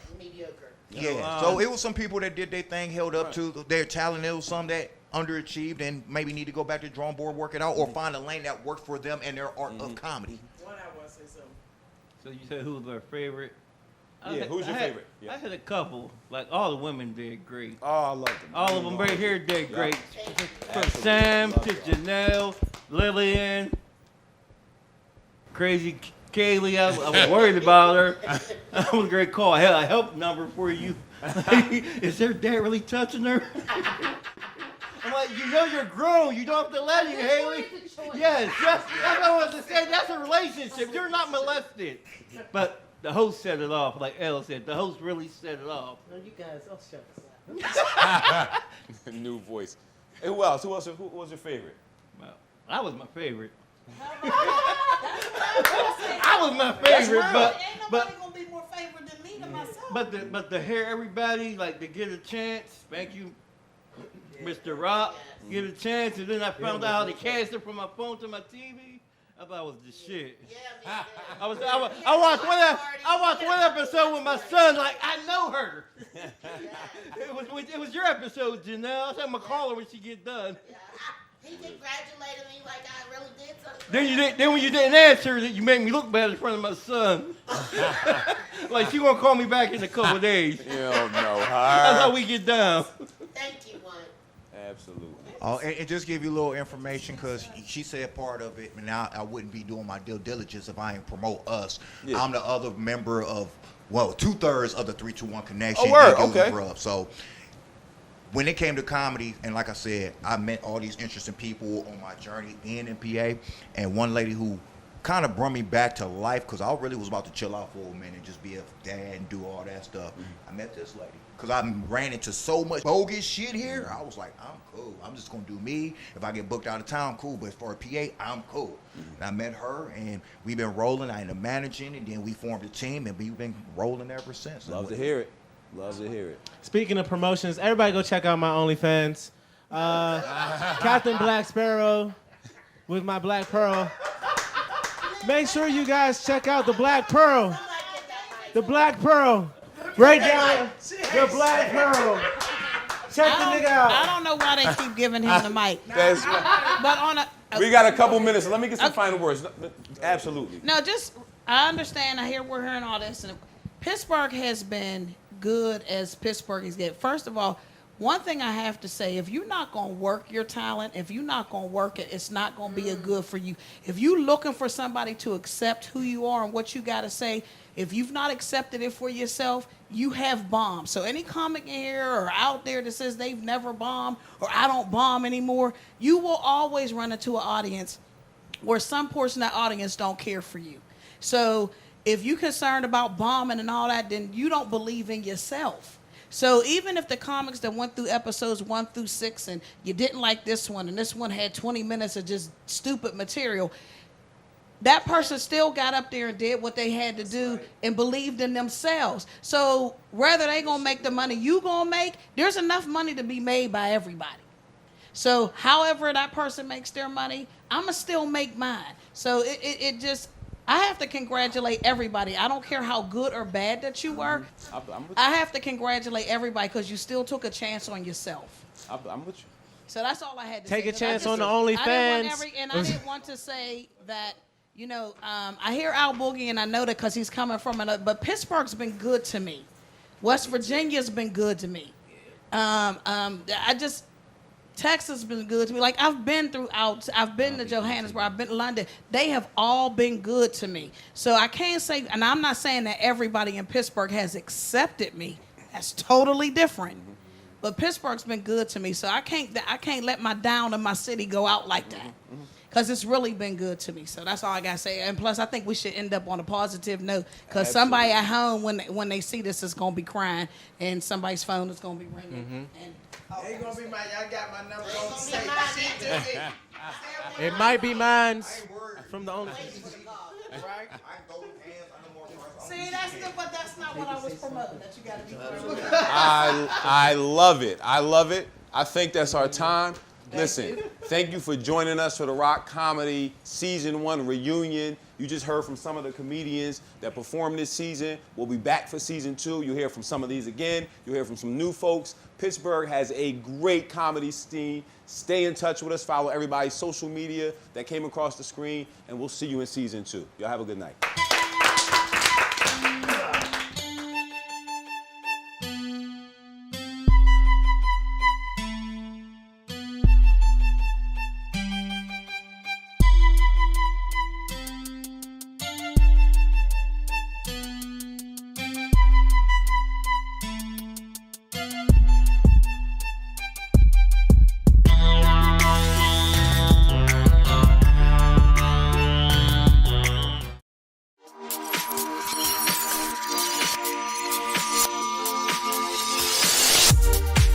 Speaker 9: yeah. So it was some people that did their thing, held up to their talent. There was some that underachieved and maybe need to go back to the drawing board, work it out, or find a lane that worked for them and their art of comedy.
Speaker 8: One I want to say something.
Speaker 10: So you said who was our favorite?
Speaker 1: Who's your favorite? Yeah.
Speaker 10: I had a couple. Like all the women did great.
Speaker 1: Oh, I love them.
Speaker 10: All of them right here did great. From Sam to Janelle, Lillian, Crazy Kaylee. I was worried about her. That was a great call. I had a help number for you. Is their dad really touching her? I'm like, you know you're grown. You don't have to let him, Haley. Yes, that's what I was to say. That's a relationship. You're not molested. But the host set it off, like Elle said. The host really set it off.
Speaker 8: No, you guys, I'll shut this up.
Speaker 1: New voice. Hey, who else? Who was your favorite?
Speaker 10: Well, I was my favorite. I was my favorite, but
Speaker 3: ain't nobody gonna be more favorite than me to myself.
Speaker 10: But to hear everybody like to get a chance. Thank you, Mr. Rock. Get a chance, and then I found out how to cast it from my phone to my TV. I thought it was the shit. I watched one episode with my son. Like I know her. It was your episode, Janelle. I said I'm gonna call her when she get done.
Speaker 2: He congratulated me like I really did something.
Speaker 10: Then when you didn't answer, you made me look bad in front of my son. Like she gonna call me back in a couple of days.
Speaker 1: You don't know her.
Speaker 10: That's how we get down.
Speaker 2: Thank you, one.
Speaker 1: Absolutely.
Speaker 9: Oh, and just give you a little information because she said part of it, and I wouldn't be doing my due diligence if I didn't promote us. Yeah. I'm the other member of, 2/3 of the 321 Connection.
Speaker 1: Oh, word, okay.
Speaker 9: So when it came to comedy, and like I said, I met all these interesting people on my journey in PA, and one lady who kind of brought me back to life because I really was about to chill out for a minute and just be a dad and do all that stuff. I met this lady because I ran into so much bogus shit here. I was like, I'm cool. I'm just going to do me. If I get booked out of town, cool. But for a PA, I'm cool. And I met her, and we've been rolling. I ended up managing, and then we formed a team, and we've been rolling ever since.
Speaker 1: Love to hear it. Love to hear it.
Speaker 7: Speaking of promotions, everybody go check out my OnlyFans. Captain Black Sparrow with my Black Pearl. Make sure you guys check out the Black Pearl. The Black Pearl. Right down the Black Pearl. Check the nigga out.
Speaker 3: I don't know why they keep giving him the mic.
Speaker 1: That's right.
Speaker 3: But on a
Speaker 1: We got a couple minutes. Let me get some final words. Absolutely.
Speaker 3: No, I understand. I hear we're hearing all this, and Pittsburgh has been good as Pittsburgh is getting. First of all, one thing I have to say, if you're not going to work your talent, if you're not going to work it, it's not going to be a good for you. If you're looking for somebody to accept who you are and what you got to say, if you've not accepted it for yourself, you have bombed. So any comic in here or out there that says they've never bombed or I don't bomb anymore, you will always run into an audience where some portion of that audience don't care for you. So if you're concerned about bombing and all that, then you don't believe in yourself. So even if the comics that went through episodes 1 through 6 and you didn't like this one and this one had 20 minutes of just stupid material, that person still got up there and did what they had to do and believed in themselves. So whether they gonna make the money you gonna make, there's enough money to be made by everybody. So however that person makes their money, I'ma still make mine. So it just, I have to congratulate everybody. I don't care how good or bad that you were. I have to congratulate everybody because you still took a chance on yourself.
Speaker 1: I'm with you.
Speaker 3: So that's all I had to
Speaker 7: Take
Speaker 3: say.
Speaker 7: a chance on the OnlyFans.
Speaker 3: I didn't want to say that, I hear Al Boogie and I know that because he's coming from another, but Pittsburgh's been good to me. West Virginia's been good to me. Texas has been good to me. Like I've been to Johannesburg, I've been to London. They have all been good to me. So I can't say, and I'm not saying that everybody in Pittsburgh has accepted me. That's totally different. But Pittsburgh's been good to me. So I can't let my down in my city go out like that. Because it's really been good to me. So that's all I got to say. And plus, I think we should end up on a positive note. Because somebody at home, when they see this, is going to be crying. And somebody's phone is going to be ringing. And
Speaker 8: ain't gonna be mine. Y'all got my number. Don't say shit to me.
Speaker 7: It might be mine from the OnlyFans.
Speaker 8: Right?
Speaker 3: See, that's good, but that's not what I was promoting. That you got to be careful.
Speaker 1: I love it. I love it. I think that's our time. Listen, thank you for joining us for the Rock Comedy Season 1 reunion. You just heard from some of the comedians that performed this season. We'll be back for Season 2. You'll hear from some of these again. You'll hear from some new folks. Pittsburgh has a great comedy scene. Stay in touch with us. Follow everybody's social media that came across the screen, and we'll see you in Season 2. Y'all have a good night.